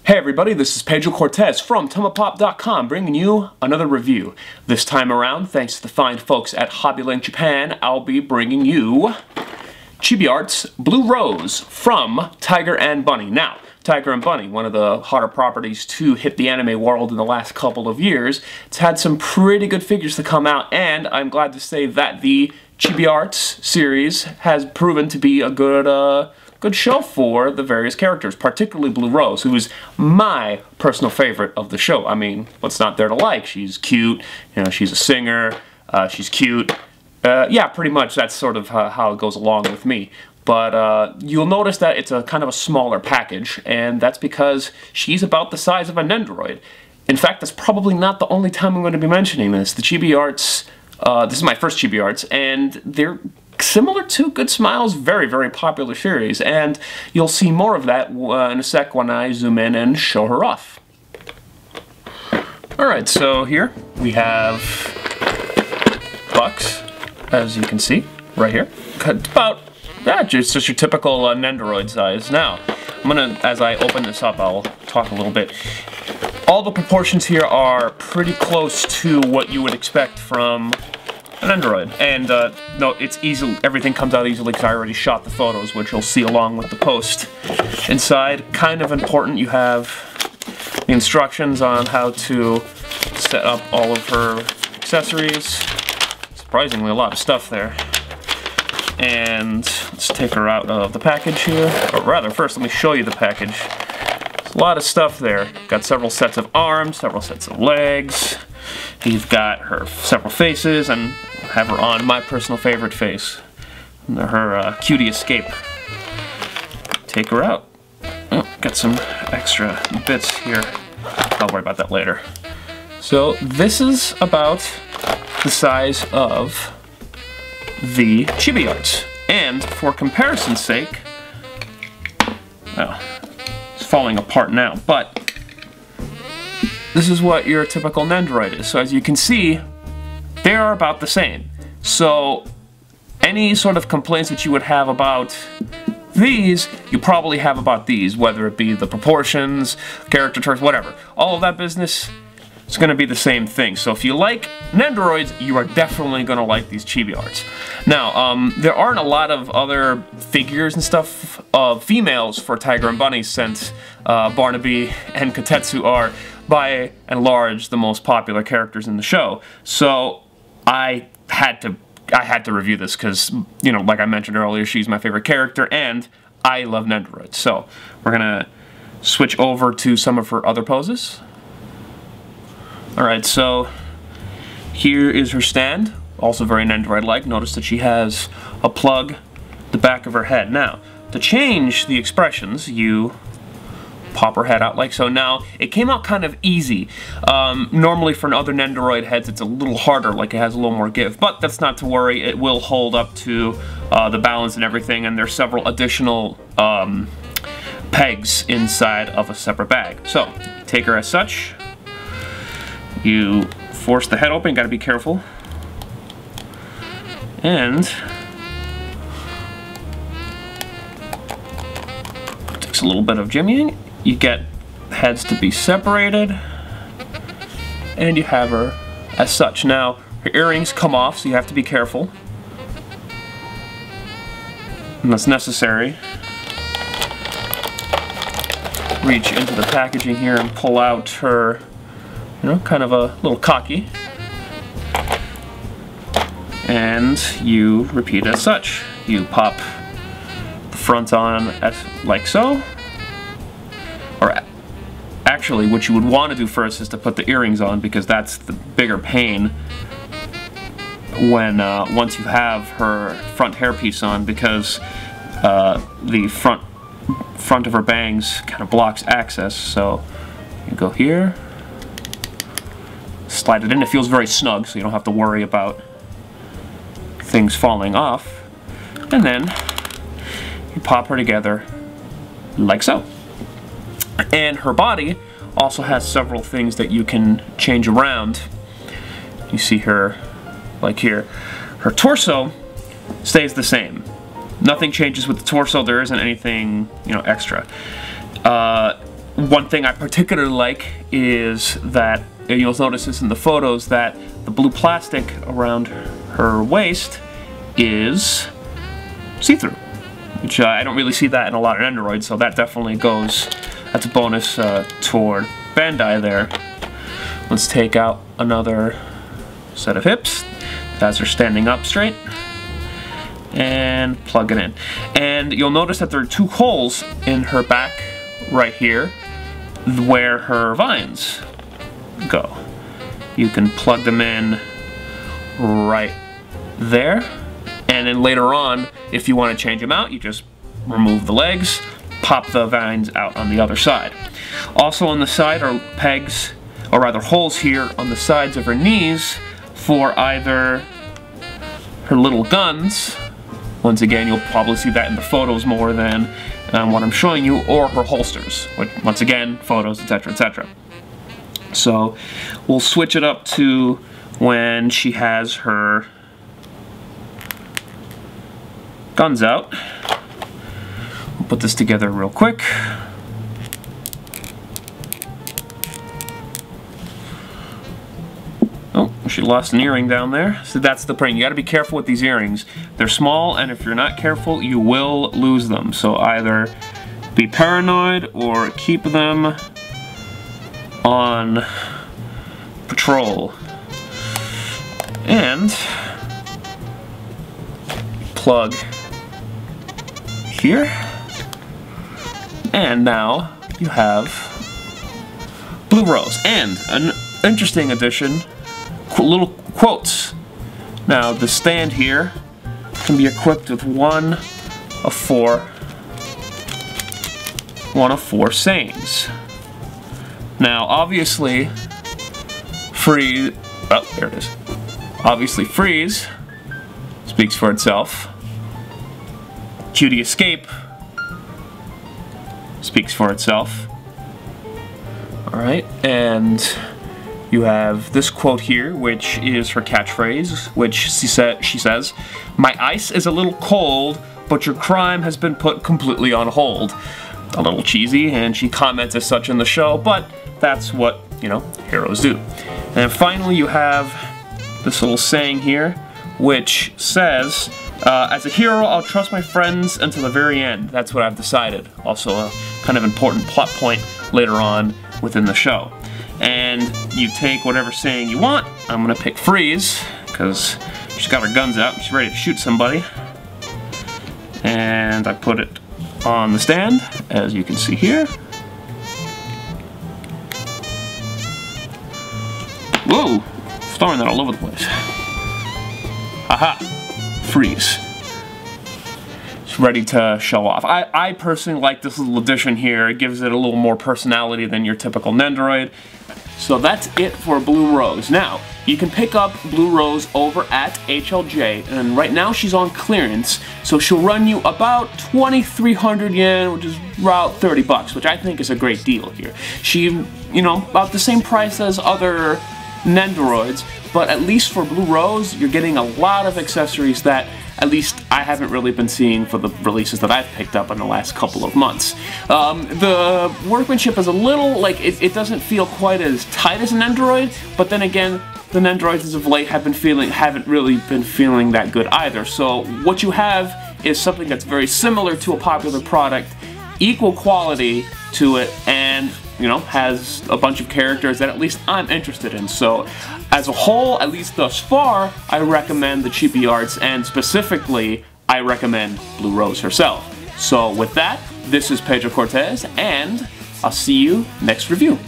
Hey everybody, this is Pedro Cortes from Tomopop.com bringing you another review. This time around, thanks to the fine folks at Hobbylink Japan, I'll be bringing you Chibi-Arts Blue Rose from Tiger and Bunny. Now, Tiger and Bunny, one of the hotter properties to hit the anime world in the last couple of years. It's had some pretty good figures to come out, and I'm glad to say that the Chibi-Arts series has proven to be a good show for the various characters, particularly Blue Rose, who is my personal favorite of the show. I mean, what's not there to like? She's cute, you know, she's a singer, she's cute. Yeah, pretty much that's sort of how it goes along with me. But you'll notice that it's a kind of a smaller package, and that's because she's about the size of an Nendoroid. In fact, that's probably not the only time I'm going to be mentioning this. The Chibi-Arts, this is my first Chibi-Arts, and they're similar to Good Smile's very, very popular series, and you'll see more of that in a sec when I zoom in and show her off. Alright, so here we have Bucks, as you can see, right here. About, just your typical Nendoroid size. Now, I'm gonna, as I open this up, I'll talk a little bit. All the proportions here are pretty close to what you would expect from an Nendoroid, and no, it's easy. Everything comes out easily because I already shot the photos, which you'll see along with the post. Inside, kind of important, you have the instructions on how to set up all of her accessories. Surprisingly, a lot of stuff there. And let's take her out of the package here. Or rather, first, let me show you the package. There's a lot of stuff there. Got several sets of arms, several sets of legs. You've got her several faces, and have her on my personal favorite face, her cutie escape. Take her out. Oh, got some extra bits here. I'll worry about that later. So this is about the size of the Chibi-Arts, and for comparison's sake, well, it's falling apart now, but this is what your typical Nendoroid is. So as you can see, they are about the same. So any sort of complaints that you would have about these, you probably have about these, whether it be the proportions, character traits, whatever. All of that business is going to be the same thing. So if you like Nendoroids, you are definitely going to like these Chibi-Arts. Now, there aren't a lot of other figures and stuff of females for Tiger and Bunny, since Barnaby and Kotetsu are by and large the most popular characters in the show. So I had to review this because, you know, like I mentioned earlier, she's my favorite character and I love Nendoroids. So we're gonna switch over to some of her other poses. Alright, so here is her stand, also very Nendoroid-like. Notice that she has a plug at the back of her head. Now, to change the expressions, you pop her head out like so. Now, it came out kind of easy. Normally for other Nendoroid heads, it's a little harder, like it has a little more give, but that's not to worry. It will hold up to the balance and everything, and there's several additional pegs inside of a separate bag. So, take her as such. You force the head open, you gotta be careful. And takes a little bit of jimmying. You get heads to be separated, and you have her as such. Now, her earrings come off, so you have to be careful. And that's necessary. Reach into the packaging here and pull out her, you know, kind of a little cocky. And you repeat as such. You pop the front on as like so. Or actually, what you would want to do first is to put the earrings on, because that's the bigger pain when once you have her front hairpiece on, because the front of her bangs kind of blocks access. So you go here, slide it in. It feels very snug, so you don't have to worry about things falling off. And then you pop her together like so. And her body also has several things that you can change around. You see her, like here. Her torso stays the same. Nothing changes with the torso. There isn't anything, you know, extra. one thing I particularly like is that, and you'll notice this in the photos, that the blue plastic around her waist is see-through, which I don't really see that in a lot of Nendoroids, so that definitely goes, that's a bonus toward Bandai there. Let's take out another set of hips as they're standing up straight, and plug it in. And you'll notice that there are 2 holes in her back right here where her vines go. You can plug them in right there, and then later on, if you want to change them out, you just remove the legs, pop the vines out on the other side. Also on the side are pegs, or rather holes here on the sides of her knees for either her little guns, once again you'll probably see that in the photos more than what I'm showing you, or her holsters, which, once again, photos, etc, etc. So we'll switch it up to when she has her guns out. We'll put this together real quick. Oh, she lost an earring down there. So that's the point. You gotta be careful with these earrings. They're small, and if you're not careful, you will lose them. So either be paranoid or keep them on patrol. And plug here. And now you have Blue Rose. And an interesting addition, little quotes. Now the stand here can be equipped with one of four sayings. Now obviously Freeze, oh there it is. Obviously Freeze speaks for itself. Cutie Escape speaks for itself. Alright, and you have this quote here, which is her catchphrase, which she says, "My ice is a little cold, but your crime has been put completely on hold." A little cheesy, and she comments as such in the show, but that's what, you know, heroes do. And finally you have this little saying here, which says, as a hero, I'll trust my friends until the very end. That's what I've decided. Also a kind of important plot point later on within the show. And you take whatever saying you want. I'm gonna pick Freeze, because she's got her guns out, she's ready to shoot somebody. And I put it on the stand, as you can see here. Whoa! Throwing that all over the place. Aha! Freeze. It's ready to show off. I personally like this little addition here. It gives it a little more personality than your typical Nendoroid. So that's it for Blue Rose. Now, you can pick up Blue Rose over at HLJ, and right now she's on clearance, so she'll run you about 2,300 yen, which is about 30 bucks, which I think is a great deal here. She, you know, about the same price as other Nendoroids, but at least for Blue Rose, you're getting a lot of accessories that at least I haven't really been seeing for the releases that I've picked up in the last couple of months. The workmanship is a little, like, it doesn't feel quite as tight as an Nendoroid, but then again, the Nendoroids as of late haven't really been feeling that good either. So what you have is something that's very similar to a popular product, equal quality to it, and you know, has a bunch of characters that at least I'm interested in. So as a whole, at least thus far, I recommend the Chibi-Arts, and specifically, I recommend Blue Rose herself. So with that, this is Pedro Cortes, and I'll see you next review.